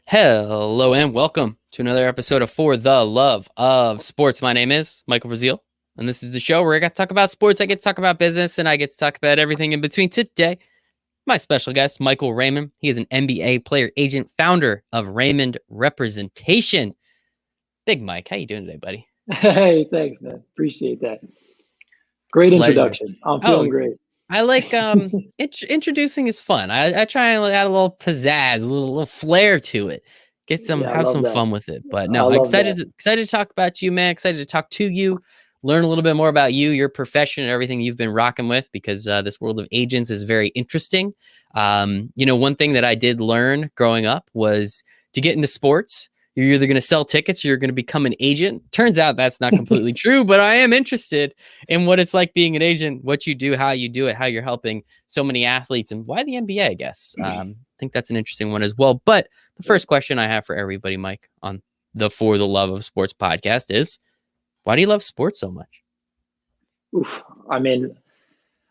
Hello and welcome to another episode of For the Love of Sports. My name is Michael Rasile, and this is the show where I get to talk about sports, I get to talk about business, and I get to talk about everything in between. Today, my special guest, Michael Raymond. He is an NBA player agent, founder of Raymond Representation. Big Mike, how you doing today, buddy? Hey, thanks, man. Appreciate that. Great Pleasure. introduction. I'm Oh, feeling great. I like introducing is fun. I try and add a little pizzazz, a little flair to it. Yeah, I Have love some that. fun with it. But I no, love that. excited to talk about you, man. Excited to talk to you, learn a little bit more about you, your profession, and everything you've been rocking with, because this world of agents is very interesting. One thing that I did learn growing up was to get into sports, you're either going to sell tickets or you're going to become an agent. Turns out that's not completely true, but I am interested in what it's like being an agent, what you do, how you do it, how you're helping so many athletes, and why the NBA, I guess. I think that's an interesting one as well. But the first question I have for everybody, Mike, on the For the Love of Sports podcast is, why do you love sports so much? Oof. I mean,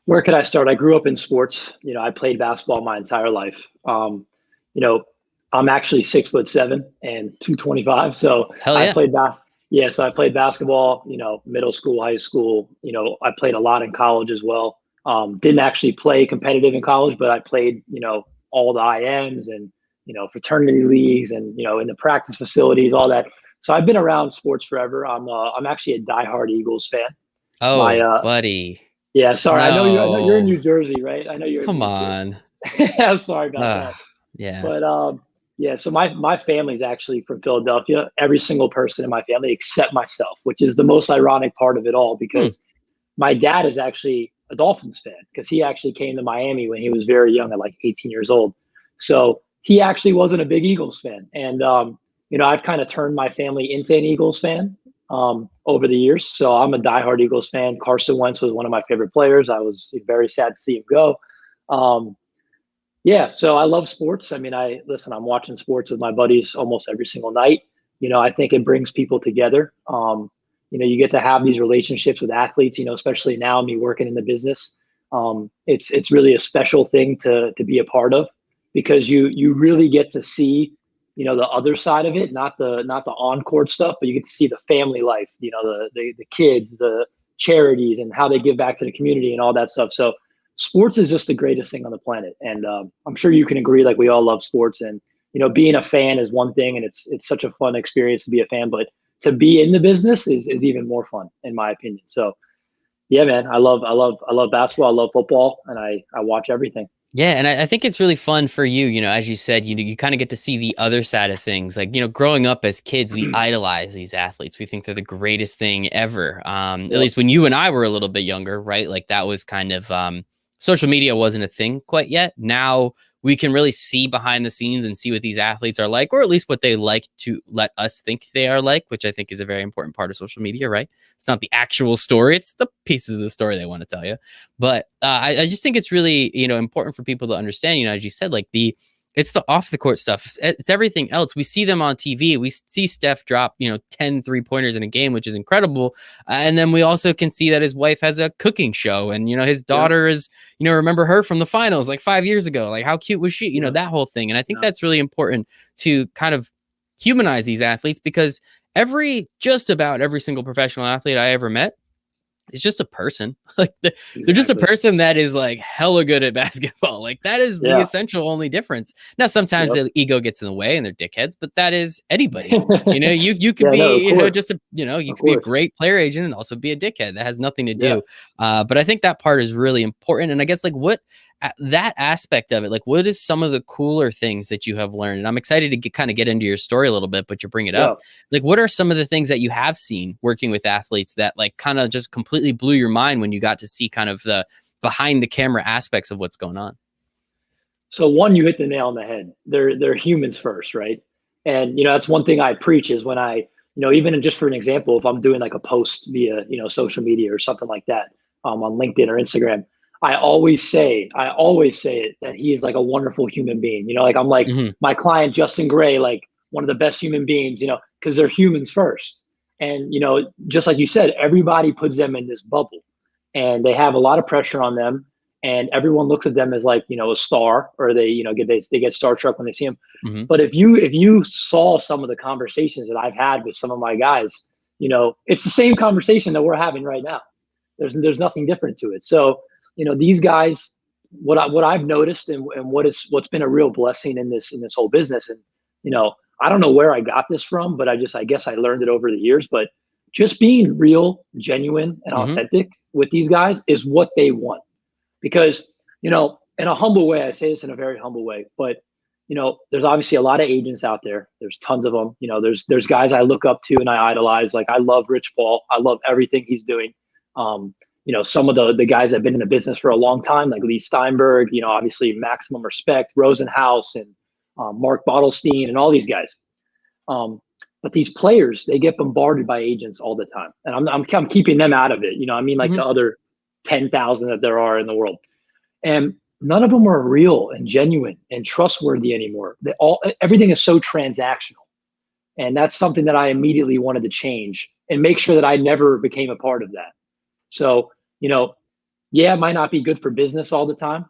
where could I start? I grew up in sports. I played basketball my entire life. You know, I'm actually 6'7" and 225. So Hell I yeah. played Yeah, so I played basketball, middle school, high school. I played a lot in college as well. Didn't actually play competitive in college, but I played, all the IMs and, fraternity leagues and, in the practice facilities, all that. So I've been around sports forever. I'm actually a diehard Eagles fan. My Oh, buddy. Yeah, sorry. I know you're in No. New Jersey, right? I know you're in Come New Jersey. on. Sorry about that. Yeah. But yeah, so my family's actually from Philadelphia. Every single person in my family except myself, which is the most ironic part of it all, Hmm. because my dad is actually a Dolphins fan because he actually came to Miami when he was very young at like 18 years old. So he actually wasn't a big Eagles fan. And I've kind of turned my family into an Eagles fan over the years. So I'm a diehard Eagles fan. Carson Wentz was one of my favorite players. I was very sad to see him go. Um, yeah, so I love sports. I mean, I'm watching sports with my buddies almost every single night. I think it brings people together. You get to have these relationships with athletes, especially now me working in the business. It's really a special thing to be a part of, because you really get to see, the other side of it, not the on-court stuff, but you get to see the family life, the kids, the charities, and how they give back to the community and all that stuff. So sports is just the greatest thing on the planet. And I'm sure you can agree, like, we all love sports, and, being a fan is one thing, and it's such a fun experience to be a fan, but to be in the business is even more fun, in my opinion. So yeah, man, I love basketball. I love football, and I watch everything. Yeah, and I think it's really fun for you, as you said, you kind of get to see the other side of things. Like, growing up as kids, we idolize these athletes. We think they're the greatest thing ever. At Yep. least when you and I were a little bit younger, right? Like, that was kind of social media wasn't a thing quite yet. Now we can really see behind the scenes and see what these athletes are like, or at least what they like to let us think they are like, which I think is a very important part of social media, right? It's not the actual story, it's the pieces of the story they want to tell you. But I just think it's really, important for people to understand, as you said, like it's the off the court stuff. It's everything else. We see them on TV. We see Steph drop, 10 3-pointers in a game, which is incredible. And then we also can see that his wife has a cooking show, and, his daughter is, remember her from the finals like 5 years ago. Like, how cute was she? That whole thing. And I think that's really important to kind of humanize these athletes, because just about every single professional athlete I ever met is just a person. Like, they're just a Exactly. person that is like hella good at basketball. Like, that is the Yeah. essential only difference. Now, sometimes Yep. the ego gets in the way and they're dickheads, but that is anybody. You could Yeah, no, of be, course. just you Of could be a course. great player agent and also be a dickhead. That has nothing to Yeah. do. But I think that part is really important. And I guess, like, that aspect of it, like, what is some of the cooler things that you have learned? And I'm excited to kind of get into your story a little bit, but you bring it Yeah. up. Like, what are some of the things that you have seen working with athletes that, like, kind of just completely blew your mind when you got to see kind of the behind the camera aspects of what's going on? So one, you hit the nail on the head. They're humans first, right? And that's one thing I preach is when even just for an example, if I'm doing like a post via social media or something like that, on LinkedIn or Instagram, I always say it, that he is like a wonderful human being. Like, I'm like, Mm-hmm. my client Justin Gray, like one of the best human beings. Because they're humans first, and just like you said, everybody puts them in this bubble, and they have a lot of pressure on them. and everyone looks at them as like, a star, or they, they get starstruck when they see him. Hmm. But if you saw some of the conversations that I've had with some of my guys, it's the same conversation that we're having right now. There's nothing different to it. So, these guys, what I've noticed, and what's been a real blessing in this whole business, and I don't know where I got this from, but I guess I learned it over the years. But just being real, genuine, and Hmm. authentic with these guys is what they want. Because, in a humble way, I say this in a very humble way, but there's obviously a lot of agents out there. There's tons of them. There's guys I look up to and I idolize. Like, I love Rich Paul. I love everything he's doing. Some of the guys that have been in the business for a long time, like Lee Steinberg, obviously maximum respect, Rosenhaus, and Mark Bottlestein, and all these guys. But these players, they get bombarded by agents all the time, and I'm keeping them out of it. Like Hmm. the other 10,000 that there are in the world, and none of them are real and genuine and trustworthy anymore. Everything is so transactional, and that's something that I immediately wanted to change and make sure that I never became a part of that. So, yeah, it might not be good for business all the time,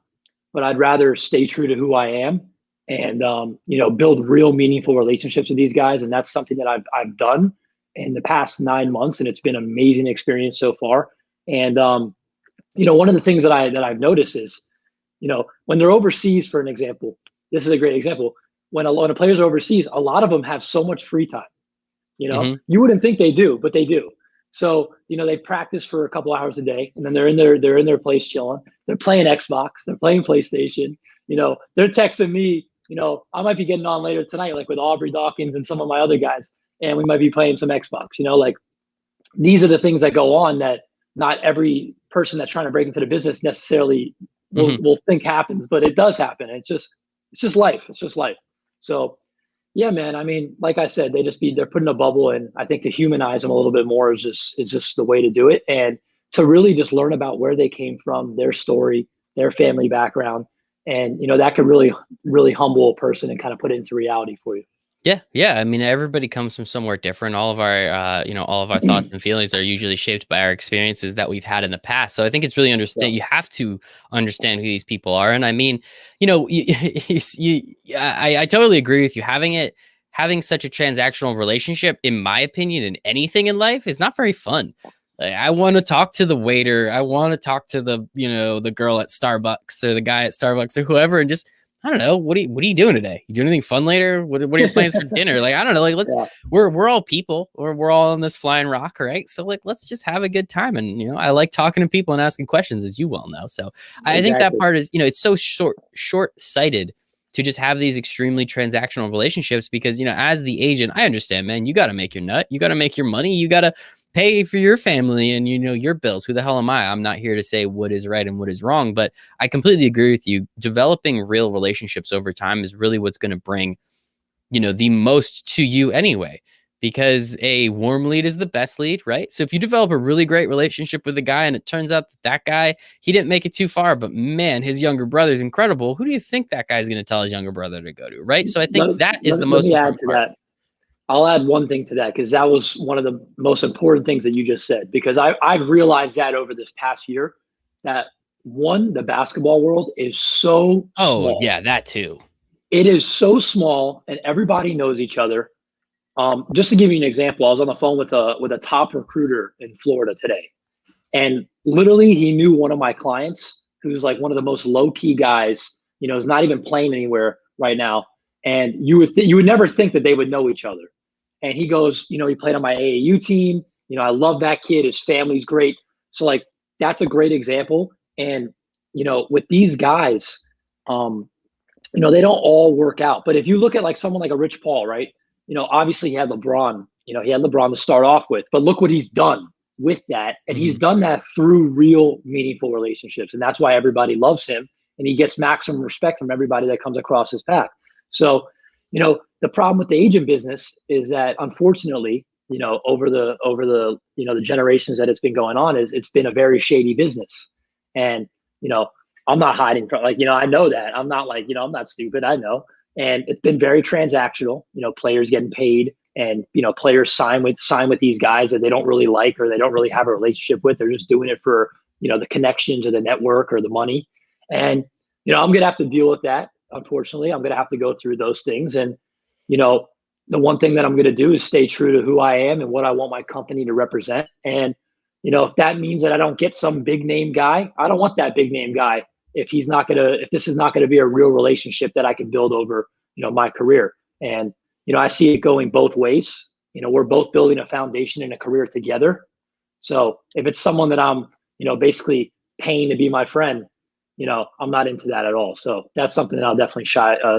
but I'd rather stay true to who I am, and build real meaningful relationships with these guys. And that's something that I've done in the past 9 months, and it's been an amazing experience so far. And one of the things that I've noticed is, when they're overseas, for an example, this is a great example. When a lot of players are overseas, a lot of them have so much free time. Hmm. You wouldn't think they do, but they do. So, they practice for a couple hours a day, and then they're in their place chilling. They're playing Xbox, they're playing PlayStation. They're texting me. I might be getting on later tonight, like with Aubrey Dawkins and some of my other guys, and we might be playing some Xbox. Like, these are the things that go on that not every person that's trying to break into the business necessarily Hmm. will think happens, but it does happen. It's just life. It's just life. So, yeah, man. I mean, like I said, they're put in a bubble, and I think to humanize them a little bit more is just the way to do it, and to really just learn about where they came from, their story, their family background, and that could really, really humble a person and kind of put it into reality for you. Yeah, yeah. I mean, everybody comes from somewhere different. All of our, all of our thoughts and feelings are usually shaped by our experiences that we've had in the past. So I think it's really Yeah. understand. You have to understand who these people are. And I mean, I totally agree with you. Having such a transactional relationship, in my opinion, in anything in life, is not very fun. Like, I want to talk to the waiter. I want to talk to the girl at Starbucks or the guy at Starbucks or whoever, and just, I don't know. What are you doing today? You doing anything fun later? What are your plans for dinner? Like, I don't know. Like, Yeah. we're all people, or we're all on this flying rock, right? So, like, let's just have a good time. And I like talking to people and asking questions, as you well know. So I think that Exactly. part is, it's so short-sighted to just have these extremely transactional relationships, because, as the agent, I understand, man, you got to make your nut, you got to make your money, you got to pay for your family and your bills. Who the hell am I? I'm not here to say what is right and what is wrong, but I completely agree with you. Developing real relationships over time is really what's going to bring, the most to you anyway, because a warm lead is the best lead, right? So if you develop a really great relationship with a guy and it turns out that guy, he didn't make it too far, but man, his younger brother is incredible. Who do you think that guy's going to tell his younger brother to go to, right? So I think Let, that is let, the let most me add important to part. that. I'll add one thing to that, because that was one of the most important things that you just said. Because I've realized that over this past year, that one, the basketball world is so Oh small. yeah, that too. It is so small, and everybody knows each other. Just to give you an example, I was on the phone with a top recruiter in Florida today, and literally he knew one of my clients, who's like one of the most low key guys. Is not even playing anywhere right now, and you would never think that they would know each other. And he goes, he played on my AAU team. I love that kid. His family's great. So, like, that's a great example. And with these guys, they don't all work out. But if you look at like someone like a Rich Paul, right? Obviously he had LeBron. He had LeBron to start off with. But look what he's done with that, and he's Mhm. done that through real, meaningful relationships, and that's why everybody loves him, and he gets maximum respect from everybody that comes across his path. So, the problem with the agent business is that, unfortunately, over the the generations that it's been going on, is it's been a very shady business. And I'm not hiding from, like, I know that. I'm not like, I'm not stupid. I know. And it's been very transactional, players getting paid, and players sign with these guys that they don't really like, or they don't really have a relationship with. They're just doing it for the connections or the network or the money. And, I'm going to have to deal with that. Unfortunately, I'm going to have to go through those things. And, you know, the one thing that I'm going to do is stay true to who I am and what I want my company to represent. And, if that means that I don't get some big name guy, I don't want that big name guy if this is not going to be a real relationship that I can build over, my career. And, I see it going both ways. We're both building a foundation and a career together. So if it's someone that I'm, basically paying to be my friend, I'm not into that at all. So that's something that I'll definitely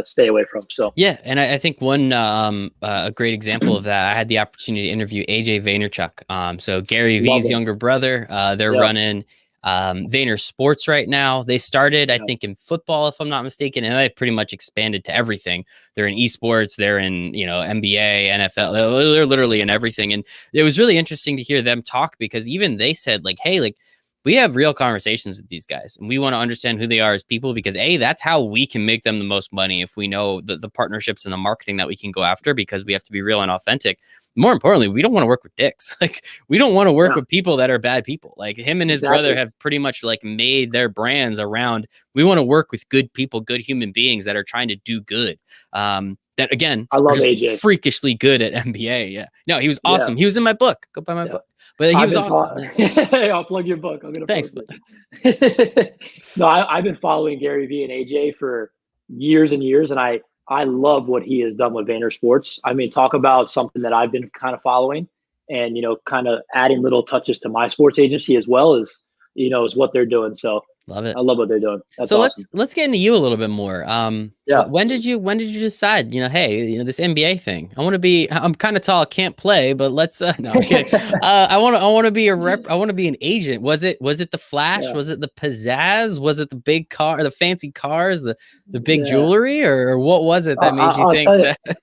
stay away from. So yeah, and I think one a great example of that, I had the opportunity to interview AJ Vaynerchuk. So Gary V's younger brother. They're running Vayner Sports right now. They started, I think, in football, if I'm not mistaken, and they pretty much expanded to everything. They're in esports, they're in NBA, NFL, they're literally in everything. And it was really interesting to hear them talk, because even they said, like, hey, like, we have real conversations with these guys and we want to understand who they are as people, because that's how we can make them the most money, if we know the partnerships and the marketing that we can go after, because we have to be real and authentic. More importantly, we don't want to work with dicks. Like, we don't want to work with people that are bad people. Like, him and his brother have pretty much like made their brands around, we want to work with good people, good human beings that are trying to do good. That, again, I love AJ. Freakishly good at NBA. Yeah. No, he was awesome. Yeah. He was in my book. Go buy my book. But he was awesome. I'll plug your book. I'm going to Thanks, post it. No, I've been following Gary Vee and AJ for years and years, and I love what he has done with Vayner Sports. I mean, talk about something that I've been kind of following, and kind of adding little touches to my sports agency as well as is what they're doing. So love it. I love what they're doing. That's so awesome. let's get into you a little bit more. When did you decide, hey, this NBA thing, I'm kind of tall, can't play, but let's no, I'm kidding. I want to be I want to be an agent. Was it the flash? Yeah. Was it the pizzazz? Was it the big car, the fancy cars, the big jewelry, or what was it that made you think that?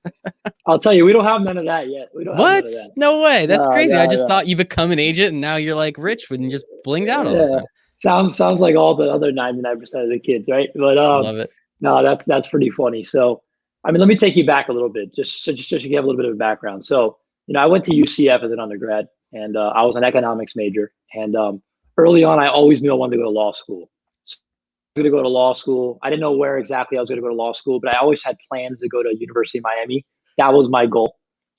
I'll tell you, we don't have none of that yet. We don't have none of that. No way. That's crazy. I just thought you become an agent and now you're like rich when you just blinged out all the time. Sounds like all the other 99% of the kids, right? But love it. No, that's pretty funny. So, I mean, let me take you back a little bit, just so you have a little bit of a background. So, I went to UCF as an undergrad, and I was an economics major. And early on, I always knew I wanted to go to law school. So I was going to go to law school. I didn't know where exactly I was going to go to law school, but I always had plans to go to University of Miami. That was my goal.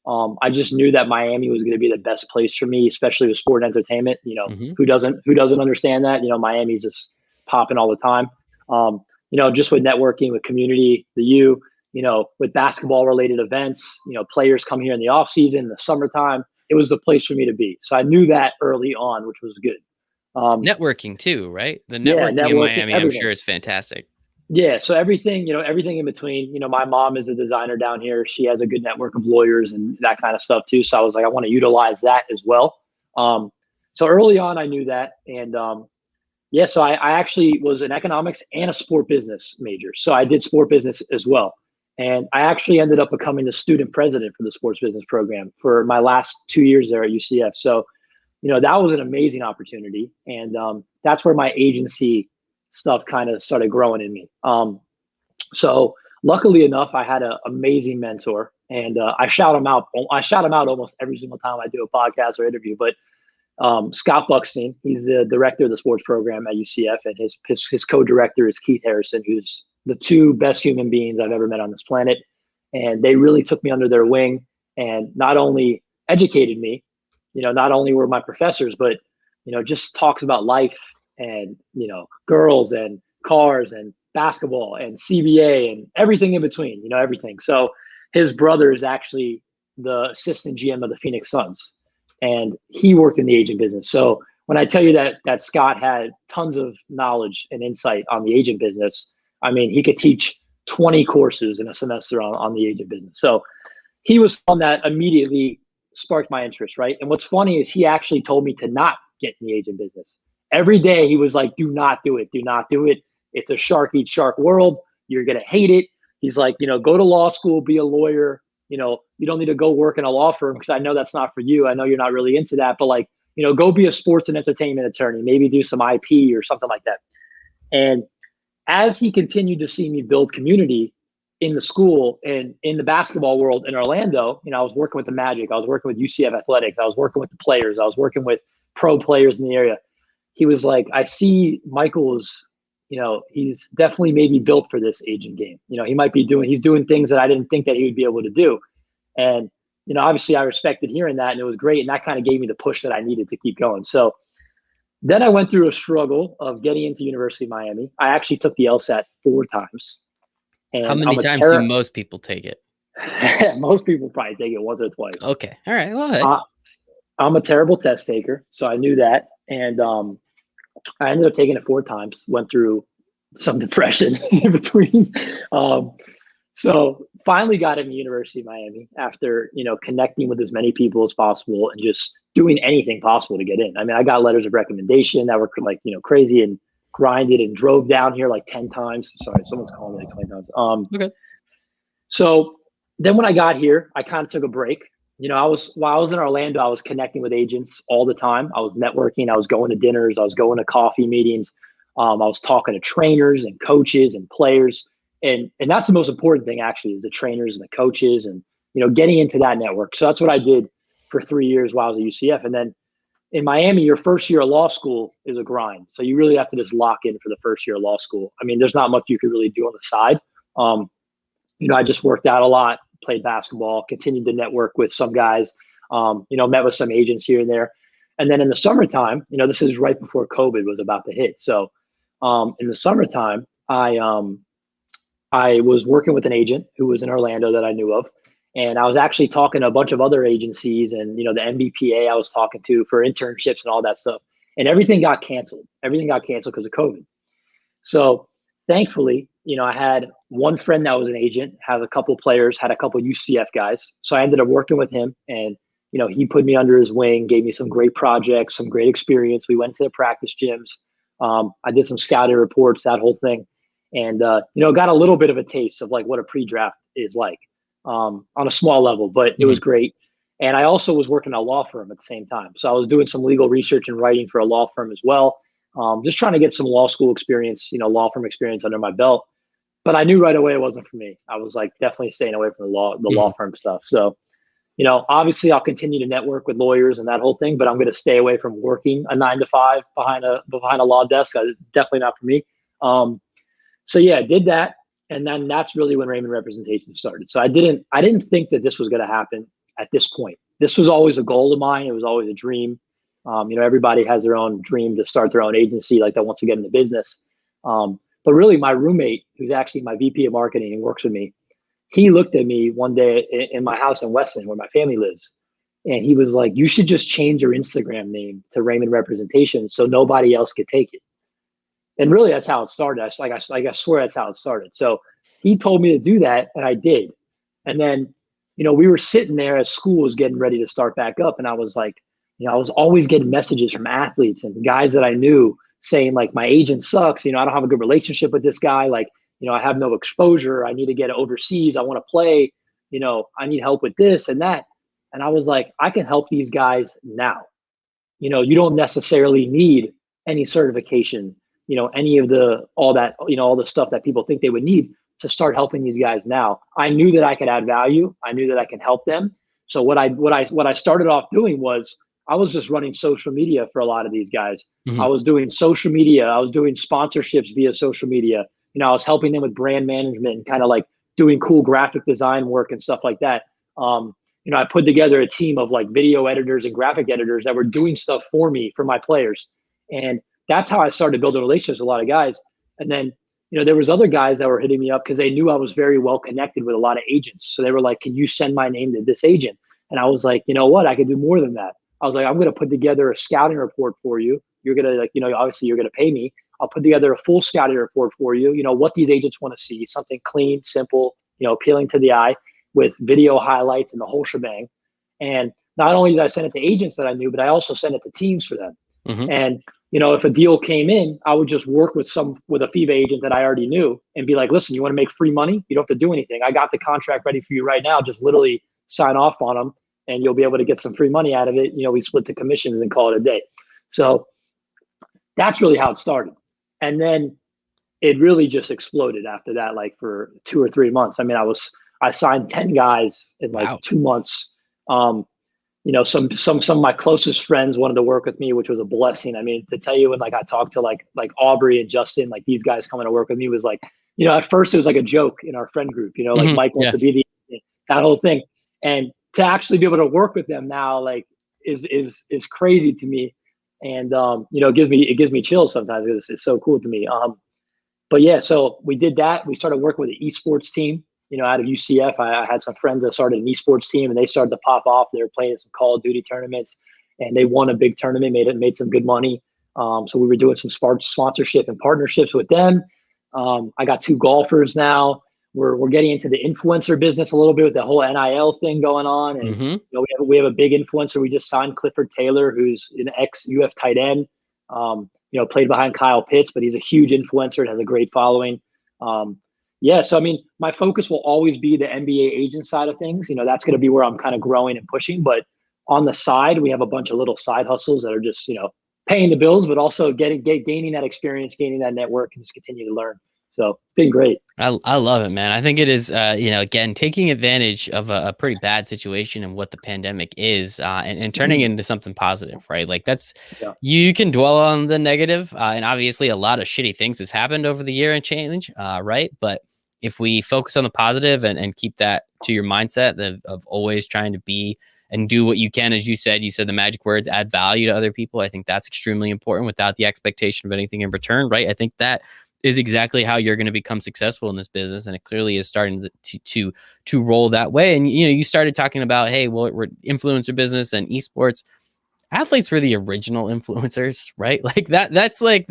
I just knew that Miami was going to be the best place for me, especially with sport and entertainment. Who doesn't understand that? Miami's just popping all the time. Just with networking, with community, with basketball related events, players come here in the off season, the summertime, it was the place for me to be. So I knew that early on, which was good. Networking too, right? The networking in Miami, everything. I'm sure is fantastic. Yeah. So everything in between, my mom is a designer down here. She has a good network of lawyers and that kind of stuff too. So I was like, I want to utilize that as well. So early on, I knew that. And so I actually was an economics and a sport business major. So I did sport business as well. And I actually ended up becoming the student president for the sports business program for my last 2 years there at UCF. So, that was an amazing opportunity. And that's where my agency stuff kind of started growing in me. So luckily enough, I had an amazing mentor, and I shout him out almost every single time I do a podcast or interview. But Scott Buckstein, he's the director of the sports program at UCF, and his co-director is Keith Harrison, who's the two best human beings I've ever met on this planet. And they really took me under their wing and not only educated me, not only were my professors, but just talks about life and girls and cars and basketball and CBA and everything in between, everything. So his brother is actually the assistant GM of the Phoenix Suns, and he worked in the agent business. So when I tell you that Scott had tons of knowledge and insight on the agent business, I mean, he could teach 20 courses in a semester on the agent business. So he was someone that immediately sparked my interest, right? And what's funny is he actually told me to not get in the agent business. Every day he was like, do not do it. Do not do it. It's a shark eat shark world. You're going to hate it. He's like, go to law school, be a lawyer. You don't need to go work in a law firm because I know that's not for you. I know you're not really into that, but go be a sports and entertainment attorney, maybe do some IP or something like that. And as he continued to see me build community in the school and in the basketball world in Orlando, I was working with the Magic. I was working with UCF Athletics. I was working with the players. I was working with pro players in the area. He was like, I see Michael's, he's definitely maybe built for this agent game. He's doing things that I didn't think that he would be able to do. And, obviously I respected hearing that, and it was great. And that kind of gave me the push that I needed to keep going. So then I went through a struggle of getting into University of Miami. I actually took the LSAT 4 times. And how many times do most people take it? Most people probably take it once or twice. Okay. All right. Well, I'm a terrible test taker, so I knew that. And I ended up taking it 4 times, went through some depression in between. So finally got into University of Miami after, connecting with as many people as possible and just doing anything possible to get in. I mean, I got letters of recommendation that were like, crazy, and grinded and drove down here like 10 times. Sorry, someone's calling me like 20 times. okay. So then when I got here, I kind of took a break. While I was in Orlando, I was connecting with agents all the time. I was networking. I was going to dinners. I was going to coffee meetings. I was talking to trainers and coaches and players. And that's the most important thing, actually, is the trainers and the coaches and, getting into that network. So that's what I did for 3 years while I was at UCF. And then in Miami, your first year of law school is a grind. So you really have to just lock in for the first year of law school. I mean, there's not much you could really do on the side. I just worked out a lot, played basketball, continued to network with some guys, met with some agents here and there. And then in the summertime, this is right before COVID was about to hit. So in the summertime, I was working with an agent who was in Orlando that I knew of. And I was actually talking to a bunch of other agencies and, the MBPA I was talking to for internships and all that stuff. And everything got canceled. Everything got canceled because of COVID. So thankfully, I had one friend that was an agent, had a couple players, had a couple UCF guys. So I ended up working with him, and, he put me under his wing, gave me some great projects, some great experience. We went to the practice gyms. I did some scouting reports, that whole thing. And, got a little bit of a taste of like what a pre-draft is like on a small level, but it was great. And I also was working at a law firm at the same time. So I was doing some legal research and writing for a law firm as well. Just trying to get some law school experience, law firm experience under my belt. But I knew right away it wasn't for me. I was like definitely staying away from the law firm stuff. So, obviously I'll continue to network with lawyers and that whole thing, but I'm going to stay away from working a 9 to 5 behind a law desk. Definitely not for me. So yeah, I did that. And then that's really when Raymond Representation started. So I didn't think that this was going to happen at this point. This was always a goal of mine. It was always a dream. Everybody has their own dream to start their own agency, like that wants to get into business. But really my roommate, who's actually my VP of marketing and works with me, he looked at me one day in my house in Weston where my family lives. And he was like, you should just change your Instagram name to Raymond Representation so nobody else could take it. And really that's how it started. I swear that's how it started. So he told me to do that, and I did. And then, we were sitting there as school was getting ready to start back up. And I was like, I was always getting messages from athletes and guys that I knew saying like, my agent sucks. I don't have a good relationship with this guy. Like, I have no exposure. I need to get overseas. I want to play. I need help with this and that. And I was like, I can help these guys now. You don't necessarily need any certification, any of all the stuff that people think they would need to start helping these guys now. I knew that I could add value. I knew that I can help them. So what I started off doing was I was just running social media for a lot of these guys. I was doing social media. I was doing sponsorships via social media. I was helping them with brand management and kind of like doing cool graphic design work and stuff like that. I put together a team of like video editors and graphic editors that were doing stuff for me, for my players. And that's how I started building relationships with a lot of guys. And then, there was other guys that were hitting me up because they knew I was very well connected with a lot of agents. So they were like, can you send my name to this agent? And I was like, you know what? I could do more than that. I was like, I'm going to put together a scouting report for you. You're going to obviously you're going to pay me. I'll put together a full scouting report for you. What these agents want to see, something clean, simple, appealing to the eye with video highlights and the whole shebang. And not only did I send it to agents that I knew, but I also sent it to teams for them. And, if a deal came in, I would just work with a FIBA agent that I already knew and be like, listen, you want to make free money? You don't have to do anything. I got the contract ready for you right now. Just literally sign off on them and you'll be able to get some free money out of it. We split the commissions and call it a day. So that's really how it started. And then it really just exploded after that, like for 2 or 3 months. I mean, I signed 10 guys in like 2 months. some of my closest friends wanted to work with me, which was a blessing. I mean, to tell you, when like I talked to like Aubrey and Justin, like these guys coming to work with me was like, at first it was like a joke in our friend group, like Mike wants Yeah. to be that whole thing. And to actually be able to work with them now, like is crazy to me. And it gives me chills sometimes because it's so cool to me. But yeah, so we did that. We started working with an esports team, out of UCF. I had some friends that started an esports team, and they started to pop off. They were playing some Call of Duty tournaments, and they won a big tournament, made some good money. So we were doing some sponsorship and partnerships with them. I got 2 golfers now. We're getting into the influencer business a little bit with the whole NIL thing going on, and we have a big influencer. We just signed Clifford Taylor, who's an ex-UF tight end. Played behind Kyle Pitts, but he's a huge influencer and has a great following. So I mean, my focus will always be the NBA agent side of things. That's going to be where I'm kind of growing and pushing. But on the side, we have a bunch of little side hustles that are just paying the bills, but also gaining that experience, gaining that network, and just continue to learn. So it's been great. I love it, man. I think it is, again, taking advantage of a pretty bad situation and what the pandemic is, and turning it into something positive, right? Like you can dwell on the negative, and obviously a lot of shitty things has happened over the year and change, right? But if we focus on the positive and keep that to your mindset of always trying to be and do what you can, as you said the magic words, add value to other people. I think that's extremely important without the expectation of anything in return, right? I think that is exactly how you're going to become successful in this business. And it clearly is starting to roll that way. And, you started talking about, hey, well, we're influencer business and esports. Athletes were the original influencers, right? Like that's like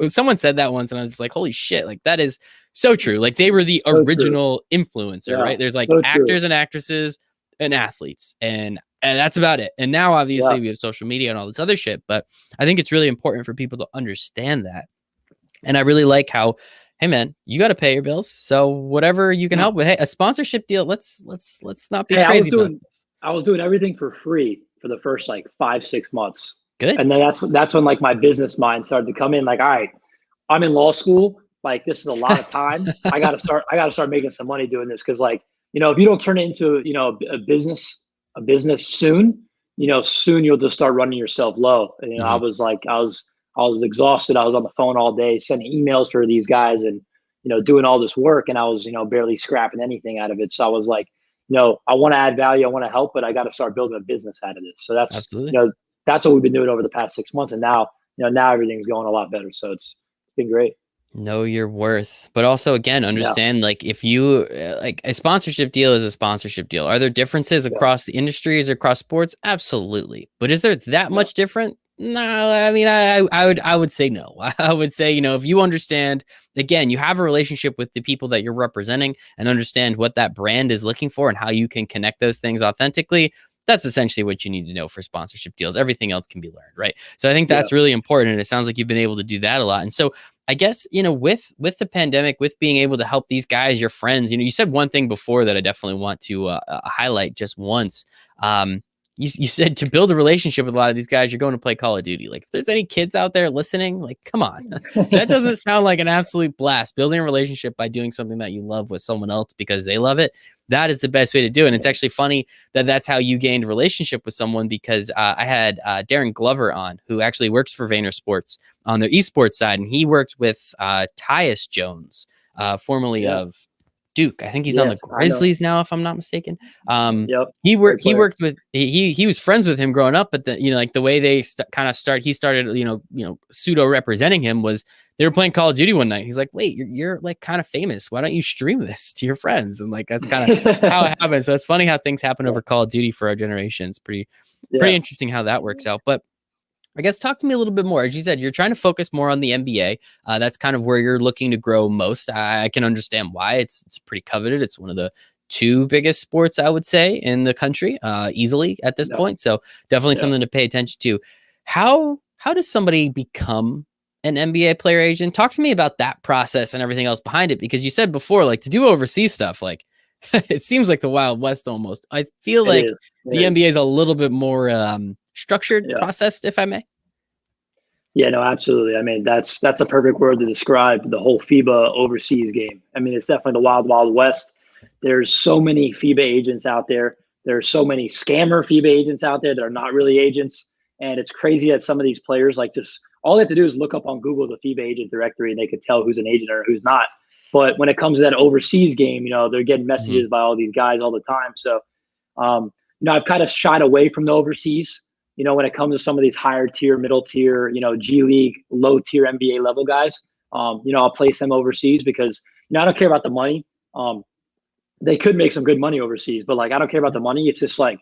someone said that once and I was just like, holy shit, like that is so true. Like they were the original influencer, right? There's like actors and actresses and athletes and that's about it. And now obviously we have social media and all this other shit, but I think it's really important for people to understand that. And I really like how, hey man, you got to pay your bills. So whatever you can help with, hey, a sponsorship deal. Let's not be crazy about this. I was doing everything for free for the first like 5-6 months. Good. And then that's when like my business mind started to come in. Like, all right, I'm in law school. Like this is a lot of time. I gotta start making some money doing this. Cause like, if you don't turn it into, a business soon, soon you'll just start running yourself low. And, I was exhausted. I was on the phone all day, sending emails for these guys and, doing all this work. And I was, barely scrapping anything out of it. So I was like, I want to add value. I want to help, but I got to start building a business out of this. So that's, absolutely. That's what we've been doing over the past 6 months. And now, now everything's going a lot better. So it's been great. Know your worth, but also again, understand like if you like a sponsorship deal is a sponsorship deal. Are there differences across the industries or across sports? Absolutely. But is there that much different? No, I mean, I would say no. I would say, if you understand, again, you have a relationship with the people that you're representing and understand what that brand is looking for and how you can connect those things authentically. That's essentially what you need to know for sponsorship deals. Everything else can be learned, right? So I think that's really important. And it sounds like you've been able to do that a lot. And so I guess, with the pandemic, with being able to help these guys, your friends, you said one thing before that I definitely want to highlight just once. You said to build a relationship with a lot of these guys, you're going to play Call of Duty. Like if there's any kids out there listening, like, come on, that doesn't sound like an absolute blast. Building a relationship by doing something that you love with someone else because they love it. That is the best way to do it. And it's actually funny that that's how you gained a relationship with someone because I had Darren Glover on, who actually works for Vayner Sports on their esports side. And he worked with Tyus Jones, formerly of Duke. I think he's on the Grizzlies now, if I'm not mistaken. He worked with, he was friends with him growing up, but the way they he started, pseudo representing him was they were playing Call of Duty one night. He's like, wait, you're like kind of famous. Why don't you stream this to your friends? And like, that's kind of how it happened. So it's funny how things happen over Call of Duty for our generation. It's pretty interesting how that works out. But I guess talk to me a little bit more. As you said, you're trying to focus more on the NBA. That's kind of where you're looking to grow most. I can understand why. It's pretty coveted. It's one of the 2 biggest sports, I would say, in the country, easily at this point. So definitely something to pay attention to. How does somebody become an NBA player agent? Talk to me about that process and everything else behind it, because you said before, like to do overseas stuff, like it seems like the Wild West almost. I feel like the NBA is a little bit more structured, processed, if I may. Yeah, no, absolutely. I mean, that's a perfect word to describe the whole FIBA overseas game. I mean, it's definitely the Wild Wild West. There's so many FIBA agents out there. There's so many scammer FIBA agents out there that are not really agents. And it's crazy that some of these players like just all they have to do is look up on Google the FIBA agent directory and they could tell who's an agent or who's not. But when it comes to that overseas game, they're getting messages by all these guys all the time. So, I've kind of shied away from the overseas, when it comes to some of these higher tier, middle tier, G League, low tier NBA level guys. I'll place them overseas because, I don't care about the money. They could make some good money overseas, but like, I don't care about the money. It's just like,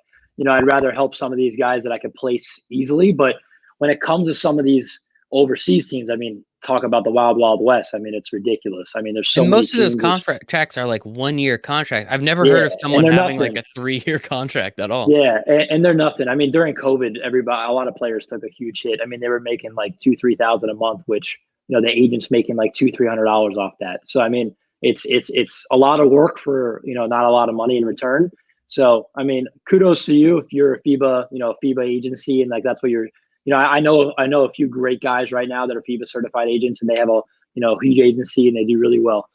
I'd rather help some of these guys that I could place easily. But when it comes to some of these overseas teams, I mean, talk about the wild, wild west. I mean, it's ridiculous. I mean, there's so and many most of those teams. contracts are like 1-year contracts. I've never heard of someone having like a 3-year contract at all. Yeah, and they're nothing. I mean, during COVID, a lot of players took a huge hit. I mean, they were making like $2,000-3,000 a month, which the agent's making like $200-300 off that. So I mean, it's a lot of work for not a lot of money in return. So I mean, kudos to you if you're a FIBA agency and like that's what you're. I know a few great guys right now that are FIBA certified agents and they have a huge agency and they do really well.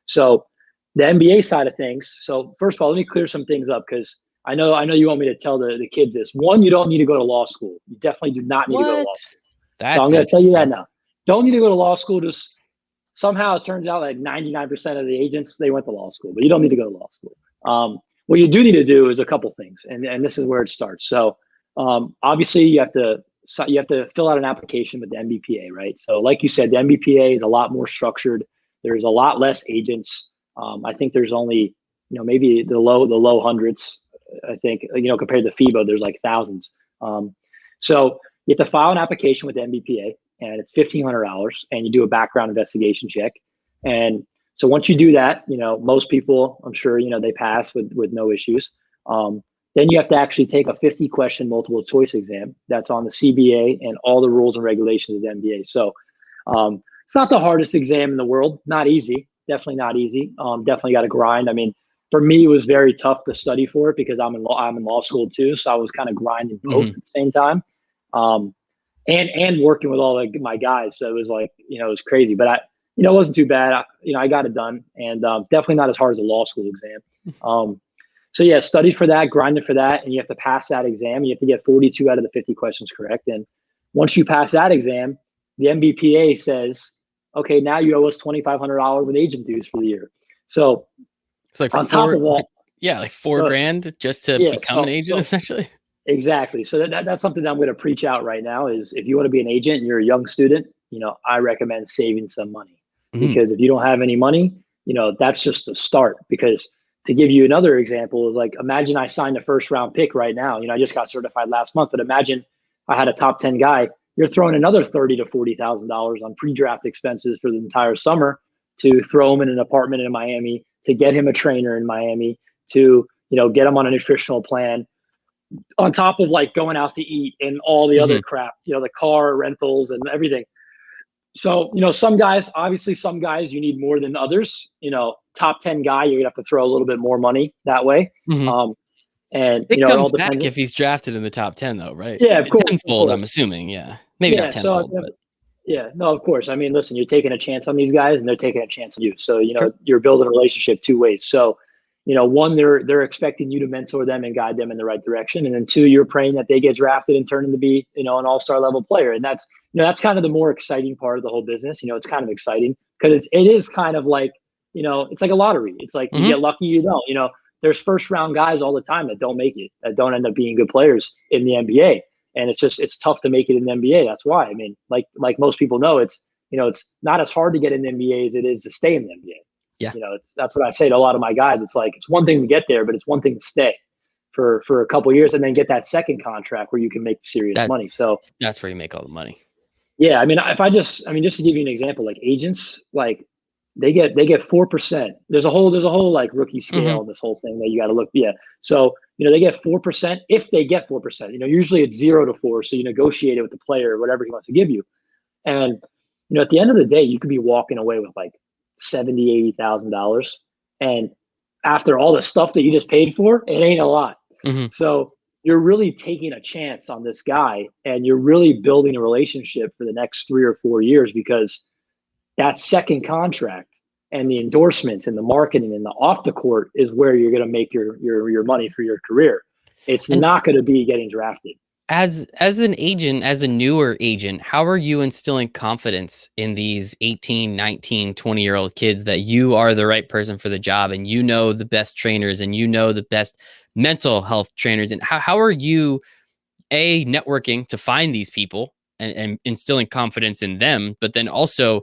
So the NBA side of things. So first of all, let me clear some things up because I know you want me to tell the kids this. One, you don't need to go to law school. You definitely do not need to go to law school. So I'm going to tell you that now. Don't need to go to law school. Just somehow it turns out like 99% of the agents, they went to law school, but you don't need to go to law school. What you do need to do is a couple things, and this is where it starts. So obviously you have to fill out an application with the NBPA, right? So like you said, the NBPA is a lot more structured. There's a lot less agents. I think there's only, maybe the low hundreds, I think, compared to FIBA, there's like thousands. So you have to file an application with the NBPA and it's $1,500 and you do a background investigation check. And so once you do that, most people, I'm sure, they pass with no issues. Then you have to actually take a 50-question multiple choice exam that's on the CBA and all the rules and regulations of the NBA. So it's not the hardest exam in the world. Not easy. Definitely not easy. Definitely got to grind. I mean, for me, it was very tough to study for it because I'm in law school too. So I was kind of grinding both at the same time, and working with all my guys. So it was like, it was crazy. But it wasn't too bad. I got it done, and definitely not as hard as a law school exam. So yeah, study for that, grind it for that, and you have to pass that exam. You have to get 42 out of the 50 questions correct. And once you pass that exam, the NBPA says, okay, now you owe us $2,500 in agent dues for the year. So it's like on top of that, like $4,000 just to become an agent, essentially. Exactly. So that's something that I'm going to preach out right now is if you want to be an agent and you're a young student, I recommend saving some money because if you don't have any money, that's just a start. Because to give you another example is like, imagine I signed a 1st-round pick right now. I just got certified last month, but imagine I had a top 10 guy. You're throwing another $30,000 to $40,000 on pre-draft expenses for the entire summer to throw him in an apartment in Miami, to get him a trainer in Miami, to get him on a nutritional plan, on top of like going out to eat and all the other crap, the car rentals and everything. So, some guys you need more than others. Top 10 guy, you're gonna have to throw a little bit more money that way. And it comes back if he's drafted in the top 10 though, right? Yeah, of course. Tenfold, I'm assuming. Yeah. Maybe not tenfold. Yeah, no, of course. I mean, listen, you're taking a chance on these guys and they're taking a chance on you. So, you're building a relationship 2 ways. So, one, they're expecting you to mentor them and guide them in the right direction. And then 2, you're praying that they get drafted and turn into be, an all-star level player. And that's, that's kind of the more exciting part of the whole business. It's kind of exciting because it is kind of like, it's like a lottery. It's like you get lucky, you don't, there's 1st-round guys all the time that don't make it, that don't end up being good players in the NBA. And it's tough to make it in the NBA. That's why, I mean, like most people know, it's not as hard to get in the NBA as it is to stay in the NBA. Yeah. That's what I say to a lot of my guys. It's like, it's one thing to get there, but it's one thing to stay for a couple of years and then get that second contract where you can make serious money. So that's where you make all the money. Yeah. I mean, just to give you an example, like agents, like they get 4%. There's a whole like rookie scale, this whole thing that you got to look. Yeah. So, they get 4% if they get 4%, usually it's 0 to 4. So you negotiate it with the player or whatever he wants to give you. And, at the end of the day, you could be walking away with like $70,000-$80,000. And after all the stuff that you just paid for, it ain't a lot. So you're really taking a chance on this guy and you're really building a relationship for the next 3 or 4 years because that second contract and the endorsements and the marketing and the off the court is where you're going to make your money for your career. It's And not going to be getting drafted. as an agent, as a newer agent, how are you instilling confidence in these 18, 19, 20-year-old kids that you are the right person for the job, and you know the best trainers, and you know the best mental health trainers? And how are you networking to find these people and instilling confidence in them, but then also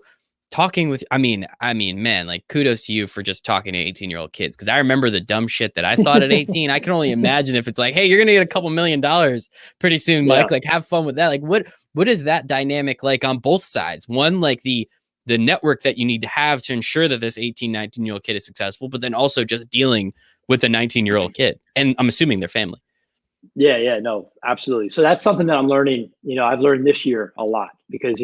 talking with, man, like, kudos to you for just talking to 18-year-old kids. Cause I remember the dumb shit that I thought at 18. I can only imagine if it's like, hey, you're going to get a couple $1,000,000 pretty soon, Yeah. Mike, like, have fun with that. Like, what is that dynamic like on both sides? One, like the network that you need to have to ensure that this 18, 19-year-old kid is successful, but then also just dealing with a 19-year-old kid. And I'm assuming their family. Yeah, no, absolutely. So that's something that I'm learning. I've learned this year a lot because,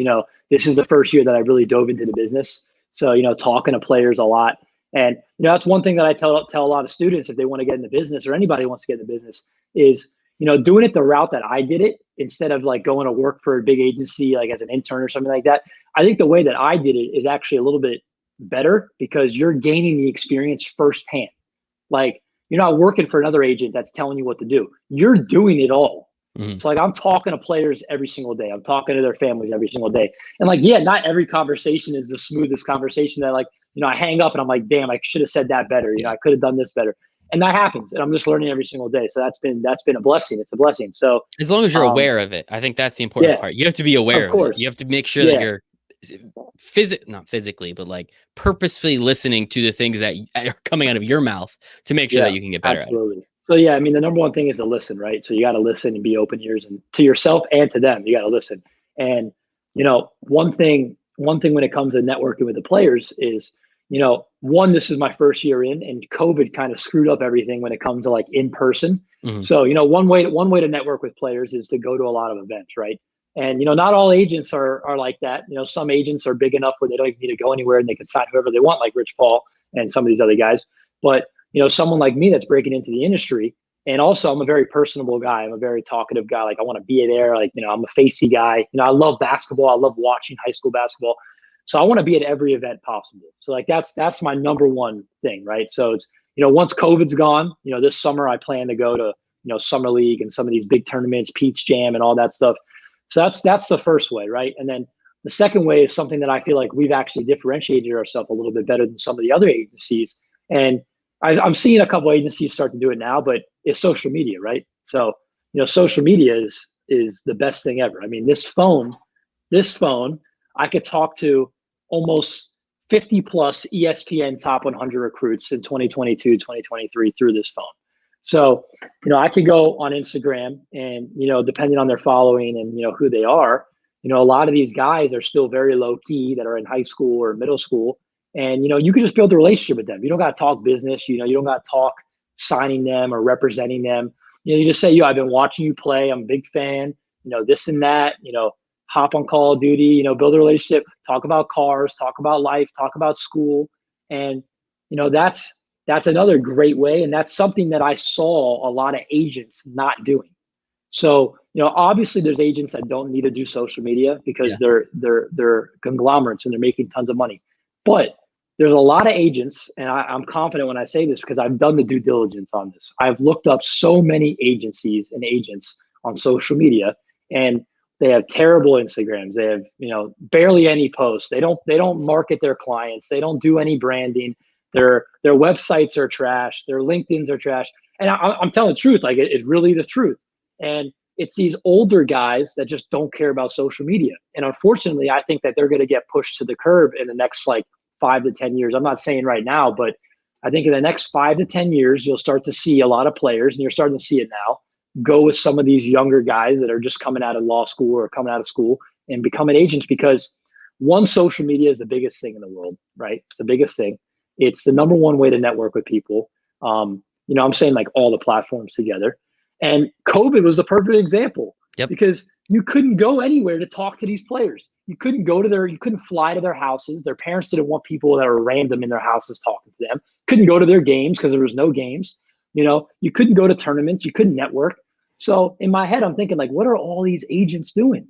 this is the first year that I really dove into the business. So, talking to players a lot. And, that's one thing that I tell a lot of students if they want to get in the business, or anybody who wants to get in the business, is, doing it the route that I did it instead of like going to work for a big agency, like as an intern or something like that. I think the way that I did it is actually a little bit better because you're gaining the experience firsthand. Like, you're not working for another agent that's telling you what to do. You're doing it all. Mm-hmm. So like, I'm talking to players every single day. I'm talking to their families every single day. And like, yeah, not every conversation is the smoothest conversation that, like, I hang up and I'm like, damn, I should have said that better. I could have done this better. And that happens. And I'm just learning every single day. So that's been a blessing. It's a blessing. So as long as you're aware of it, I think that's the important part. You have to be aware of it. You have to make sure that you're not physically, but like purposefully listening to the things that are coming out of your mouth to make sure that you can get better. Absolutely. At it. So yeah, I mean, the number one thing is to listen, right? So you got to listen and be open ears, and to yourself and to them, you got to listen. And one thing when it comes to networking with the players is, one, this is my first year in, and COVID kind of screwed up everything when it comes to like in person. Mm-hmm. So one way to network with players is to go to a lot of events, right? And not all agents are like that. Some agents are big enough where they don't even need to go anywhere and they can sign whoever they want, like Rich Paul and some of these other guys. But someone like me that's breaking into the industry, and also I'm a very personable guy. I'm a very talkative guy. Like, I want to be there. Like, I'm a facey guy. I love basketball. I love watching high school basketball. So I want to be at every event possible. So like, that's my number one thing, right? So it's, once COVID's gone, this summer I plan to go to, Summer League and some of these big tournaments, Pete's Jam and all that stuff. So that's the first way, right? And then the second way is something that I feel like we've actually differentiated ourselves a little bit better than some of the other agencies. And I'm seeing a couple agencies start to do it now, but it's social media, right? So, social media is the best thing ever. I mean, this phone, I could talk to almost 50 plus ESPN top 100 recruits in 2022, 2023 through this phone. So, I could go on Instagram and, depending on their following and, who they are, a lot of these guys are still very low key that are in high school or middle school. And, you can just build a relationship with them. You don't got to talk business, you don't got to talk signing them or representing them. You just say, I've been watching you play. I'm a big fan, this and that, hop on Call of Duty, build a relationship, talk about cars, talk about life, talk about school. And, that's another great way. And that's something that I saw a lot of agents not doing. So, obviously there's agents that don't need to do social media because they're conglomerates and they're making tons of money. But there's a lot of agents, and I'm confident when I say this because I've done the due diligence on this. I've looked up so many agencies and agents on social media, and they have terrible Instagrams. They have, barely any posts. They don't market their clients. They don't do any branding. Their websites are trash. Their LinkedIn's are trash. And I'm telling the truth. Like, it's really the truth. And it's these older guys that just don't care about social media. And unfortunately, I think that they're going to get pushed to the curb in the next 5 to 10 years. I'm not saying right now, but I think in the next 5 to 10 years, you'll start to see a lot of players, and you're starting to see it now, go with some of these younger guys that are just coming out of law school or coming out of school and becoming agents, because one, social media is the biggest thing in the world, right? It's the biggest thing. It's the number one way to network with people. I'm saying like all the platforms together. And COVID was the perfect example because you couldn't go anywhere to talk to these players. You couldn't fly to their houses. Their parents didn't want people that were random in their houses talking to them. Couldn't go to their games because there was no games. You couldn't go to tournaments. You couldn't network. So in my head, I'm thinking like, what are all these agents doing?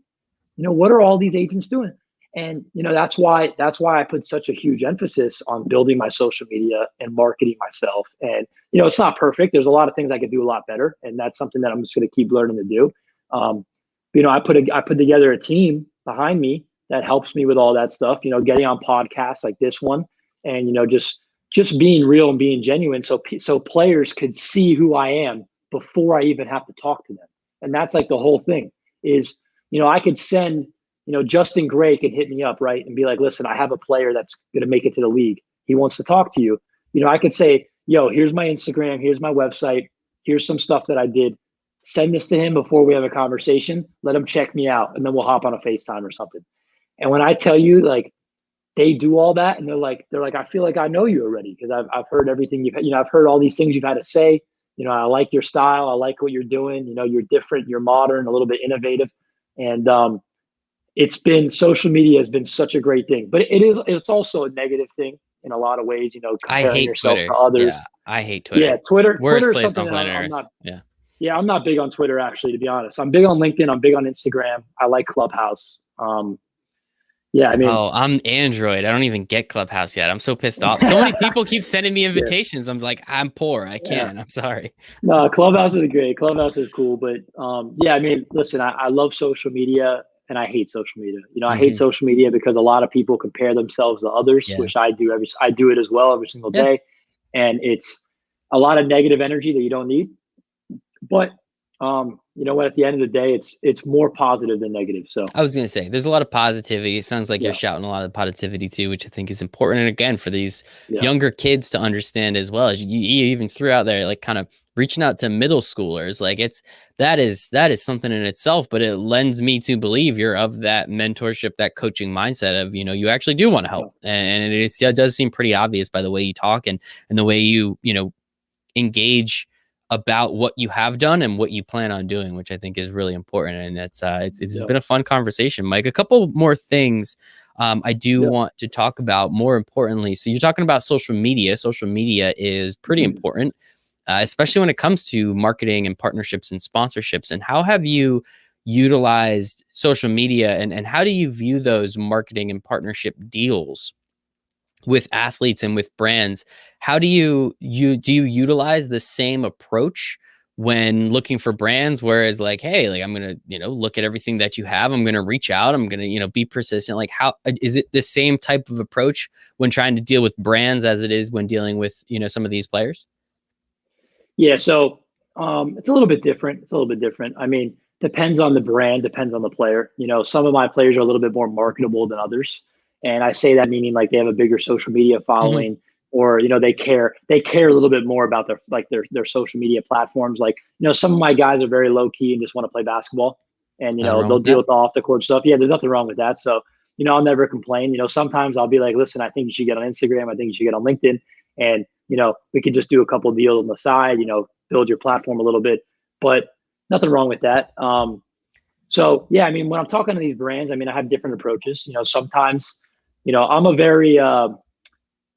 What are all these agents doing? And that's why I put such a huge emphasis on building my social media and marketing myself. And it's not perfect. There's a lot of things I could do a lot better, and that's something that I'm just going to keep learning to do. I put together a team behind me that helps me with all that stuff. Getting on podcasts like this one, and just being real and being genuine, so players could see who I am before I even have to talk to them. And that's like the whole thing is, I could send. Justin Gray could hit me up, right, and be like, listen, I have a player that's going to make it to the league. He wants to talk to you. I could say, yo, here's my Instagram. Here's my website. Here's some stuff that I did. Send this to him before we have a conversation. Let him check me out, and then we'll hop on a FaceTime or something. And when I tell you, like, they do all that, and they're like, I feel like I know you already because I've heard everything I've heard all these things you've had to say. I like your style. I like what you're doing. You're different. You're modern, a little bit innovative. And social media has been such a great thing, but it's also a negative thing in a lot of ways, I comparing hate yourself Twitter. to others. Yeah, I hate Twitter. Yeah, Twitter Worst is place something on that planet I'm Earth. not. Yeah. Yeah, I'm not big on Twitter, actually, to be honest. I'm big on LinkedIn. I'm big on Instagram. I like Clubhouse. Yeah, I mean, I'm Android. I don't even get Clubhouse yet. I'm so pissed off. So many people keep sending me invitations. I'm like, I'm poor. I can't. Yeah. I'm sorry. No, Clubhouse is great. Clubhouse is cool, but yeah, I mean, listen, I love social media and I hate social media. I hate social media because a lot of people compare themselves to others, Yeah. which I do. I do it as well every single day, and it's a lot of negative energy that you don't need. But you know what? At the end of the day, it's more positive than negative. So I was gonna say there's a lot of positivity. It sounds like yeah, you're shouting a lot of positivity too, which I think is important. And again, for these yeah, younger kids to understand as well, as you even threw out there, like kind of reaching out to middle schoolers, like that is something in itself. But it lends me to believe you're of that mentorship, that coaching mindset of you actually do want to help, and it does seem pretty obvious by the way you talk and the way you engage about what you have done and what you plan on doing, which I think is really important. And it's been a fun conversation, Mike. A couple more things I do want to talk about more importantly. So you're talking about social media. Social media is pretty important, especially when it comes to marketing and partnerships and sponsorships. And how have you utilized social media and how do you view those marketing and partnership deals with athletes and with brands? How do you utilize the same approach when looking for brands? Whereas like, hey, like I'm going to, look at everything that you have. I'm going to reach out. I'm going to, be persistent. Like how is it the same type of approach when trying to deal with brands as it is when dealing with, some of these players? Yeah. So it's a little bit different. I mean, depends on the brand, depends on the player. Some of my players are a little bit more marketable than others. And I say that meaning like they have a bigger social media following, or they care a little bit more about their social media platforms. Like some of my guys are very low key and just want to play basketball, and they'll deal with the off the court stuff. Yeah, there's nothing wrong with that. So I'll never complain. Sometimes I'll be like, listen, I think you should get on Instagram. I think you should get on LinkedIn, and we could just do a couple deals on the side. Build your platform a little bit, but nothing wrong with that. So yeah, I mean, when I'm talking to these brands, I mean, I have different approaches. Sometimes. I'm a very, I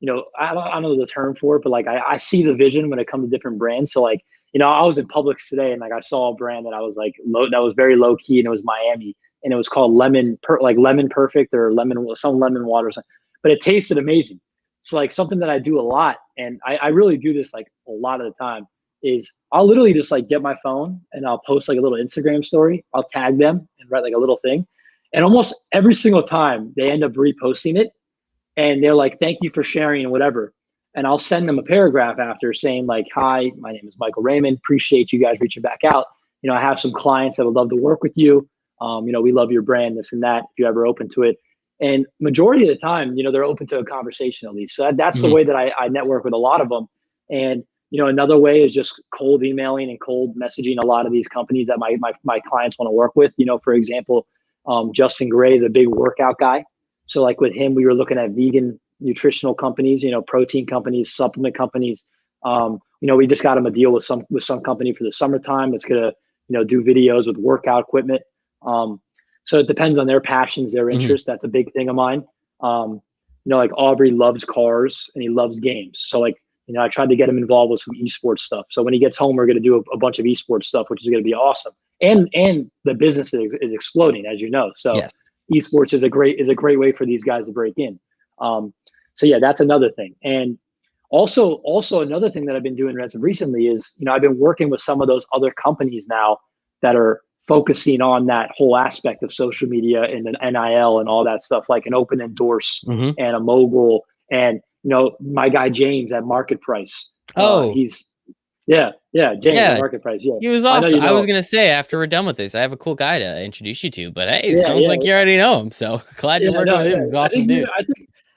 don't know the term for it, but like I see the vision when it comes to different brands. So like, I was in Publix today and like I saw a brand that I was like that was very low key, and it was Miami, and it was called Lemon Perfect or some lemon water or something, but it tasted amazing. So like something that I do a lot, and I really do this like a lot of the time, is I'll literally just like get my phone and I'll post like a little Instagram story. I'll tag them and write like a little thing. And almost every single time they end up reposting it, and they're like, thank you for sharing and whatever. And I'll send them a paragraph after saying like, hi, my name is Michael Raymond. Appreciate you guys reaching back out. I have some clients that would love to work with you. We love your brand, this and that, if you're ever open to it. And majority of the time, they're open to a conversation at least. So that's the way that I network with a lot of them. And, another way is just cold emailing and cold messaging a lot of these companies that my clients want to work with. For example, Justin Gray is a big workout guy. So like with him, we were looking at vegan nutritional companies, protein companies, supplement companies. We just got him a deal with some company for the summertime that's going to, do videos with workout equipment. So it depends on their passions, their interests. That's a big thing of mine. Like Aubrey loves cars and he loves games. So like, I tried to get him involved with some esports stuff. So when he gets home, we're going to do a bunch of esports stuff, which is going to be awesome. And the business is exploding, as you know. So, esports is a great way for these guys to break in. So yeah, that's another thing. And also another thing that I've been doing as of recently is, I've been working with some of those other companies now that are focusing on that whole aspect of social media and an NIL and all that stuff, like an open endorse and a mogul. And, my guy, James at Market Price. James at Market Price. Yeah. He was awesome. I was going to say, after we're done with this, I have a cool guy to introduce you to, but hey, sounds like you already know him. So glad you're working with him. He's awesome, dude.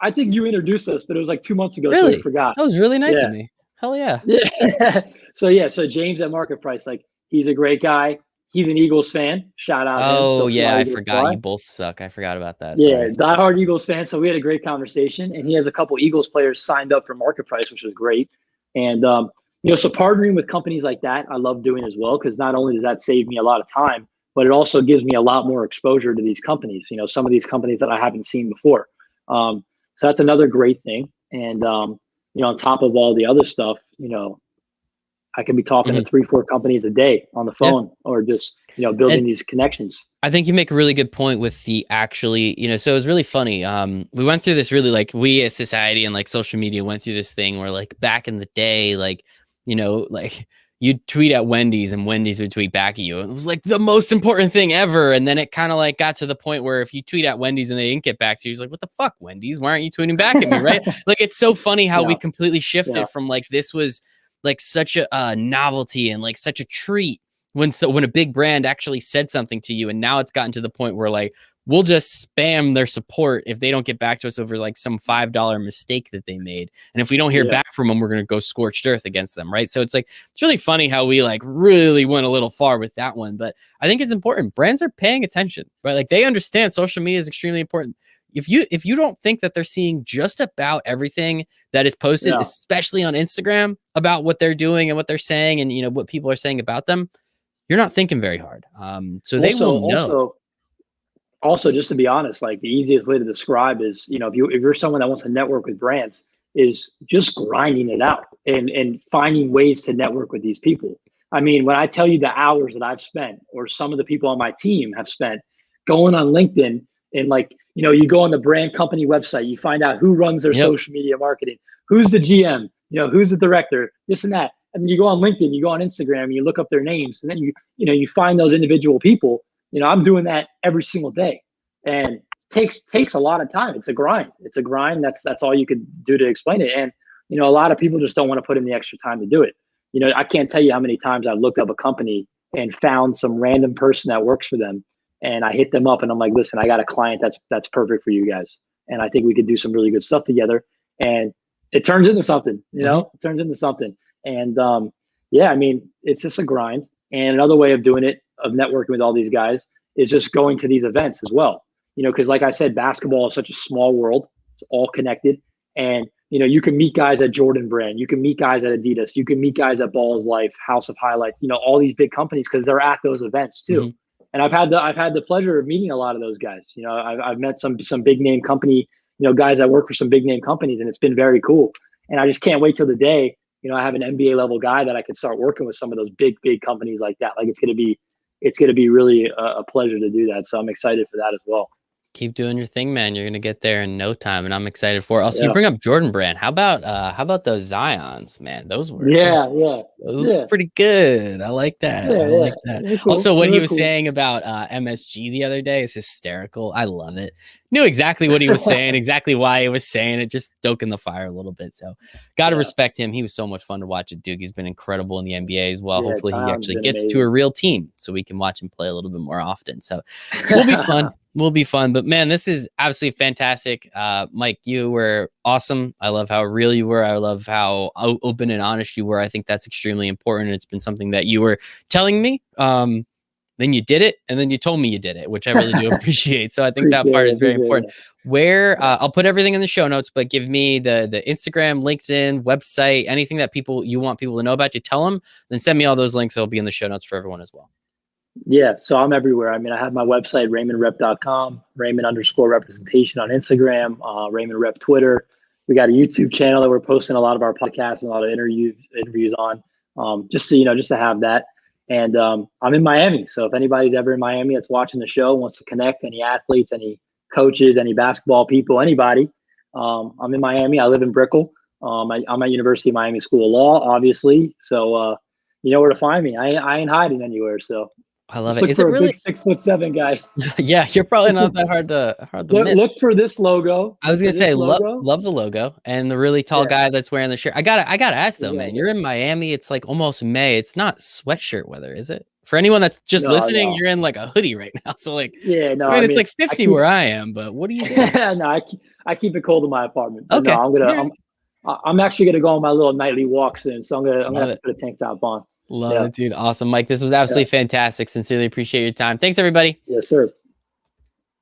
I think you introduced us, but it was like 2 months ago. Really? So I forgot. That was really nice of me. Hell yeah. Yeah. So James at Market Price, like, he's a great guy. He's an Eagles fan. Shout out. Oh, yeah. I forgot. You both suck. I forgot about that. Yeah. Diehard Eagles fan. So we had a great conversation, and he has a couple Eagles players signed up for Market Price, which was great. And, so partnering with companies like that, I love doing as well, because not only does that save me a lot of time, but it also gives me a lot more exposure to these companies, some of these companies that I haven't seen before. So that's another great thing. And, on top of all the other stuff, I can be talking to 3-4 companies a day on the phone, or just, building these connections. I think you make a really good point with the actually, so it was really funny. We went through this really, like, we as society and like social media went through this thing where, like, back in the day, like, like, you'd tweet at Wendy's and Wendy's would tweet back at you. It was like the most important thing ever. And then it kind of like got to the point where if you tweet at Wendy's and they didn't get back to you, it's like, what the fuck, Wendy's? Why aren't you tweeting back at me? Right? Like, it's so funny how we completely shifted from, like, this was like such a novelty and like such a treat when a big brand actually said something to you. And now it's gotten to the point where, like, we'll just spam their support if they don't get back to us over like some $5 mistake that they made. And if we don't hear back from them, we're going to go scorched earth against them. Right. So it's like, it's really funny how we like really went a little far with that one, but I think it's important. Brands are paying attention, right? Like, they understand social media is extremely important. If you don't think that they're seeing just about everything that is posted, especially on Instagram, about what they're doing and what they're saying and, what people are saying about them, you're not thinking very hard. So they will know. Also, just to be honest, like, the easiest way to describe is, if you're someone that wants to network with brands, is just grinding it out and finding ways to network with these people. I mean, when I tell you the hours that I've spent, or some of the people on my team have spent, going on LinkedIn and, like, you go on the brand company website, you find out who runs their social media marketing, who's the GM, who's the director, this and that. And you go on LinkedIn, you go on Instagram, and you look up their names, and then you find those individual people. I'm doing that every single day, and takes a lot of time. It's a grind. That's all you could do to explain it. And, a lot of people just don't want to put in the extra time to do it. I can't tell you how many times I've looked up a company and found some random person that works for them, and I hit them up and I'm like, listen, I got a client that's perfect for you guys, and I think we could do some really good stuff together. And it turns into something, it turns into something. And I mean, it's just a grind. And another way of doing it, of networking with all these guys, is just going to these events as well. Because like I said, basketball is such a small world. It's all connected. And, you can meet guys at Jordan Brand. You can meet guys at Adidas. You can meet guys at Balls Life, House of Highlights, all these big companies, because they're at those events too. And I've had the pleasure of meeting a lot of those guys. I've met some big name company, guys that work for some big name companies, and it's been very cool. And I just can't wait till the day, I have an NBA level guy that I can start working with some of those big companies like that. Like, it's going to be really a pleasure to do that. So I'm excited for that as well. Keep doing your thing, man. You're going to get there in no time, and I'm excited for it. Also, you bring up Jordan Brand. How about those Zions, man? Those were pretty good. I like that. I like that. Cool. Also, what he was saying about MSG the other day is hysterical. I love it. Knew exactly what he was saying, exactly why he was saying it, just stoking the fire a little bit. So got to respect him. He was so much fun to watch at Duke. He's been incredible in the NBA as well. Hopefully he actually gets to a real team so we can watch him play a little bit more often. So we'll be fun. Will be fun. But man, this is absolutely fantastic. Mike, you were awesome. I love how real you were. I love how open and honest you were. I think that's extremely important. It's been something that you were telling me. Then you did it, and then you told me you did it, which I really do appreciate. So I think that part is very important. Where I'll put everything in the show notes, but give me the Instagram, LinkedIn, website, anything that you want people to know about. You tell them, then send me all those links. It'll be in the show notes for everyone as well. Yeah, so I'm everywhere. I mean, I have my website, RaymondRep.com, Raymond_representation on Instagram, Raymond Rep Twitter. We got a YouTube channel that we're posting a lot of our podcasts and a lot of interviews on, just to have that. And I'm in Miami. So if anybody's ever in Miami that's watching the show, wants to connect, any athletes, any coaches, any basketball people, anybody, I'm in Miami. I live in Brickell. I'm at University of Miami School of Law, obviously. So you know where to find me. I ain't hiding anywhere. So I love just it. look Is for it a really? big 6'7" guy. Yeah, you're probably not that hard to miss. Look for this logo. I was Look gonna for this say, logo. love the logo and the really tall Yeah, guy that's wearing the shirt. I gotta ask though, man. exactly. You're in Miami. It's like almost May. It's not sweatshirt weather, is it? For anyone that's just No, listening, no. you're in like a hoodie right now. So like, Yeah, no. I mean, I it's mean, like 50 where I am, but what are you doing? no, I keep it cold in my apartment. But no, Okay, all right. I'm actually gonna go on my little nightly walk soon. So I'm gonna Love have to it, put a tank top on. love Yeah, it, dude. Awesome, Mike. This was yeah, absolutely fantastic. Sincerely appreciate your time. Thanks, everybody. yes, sir.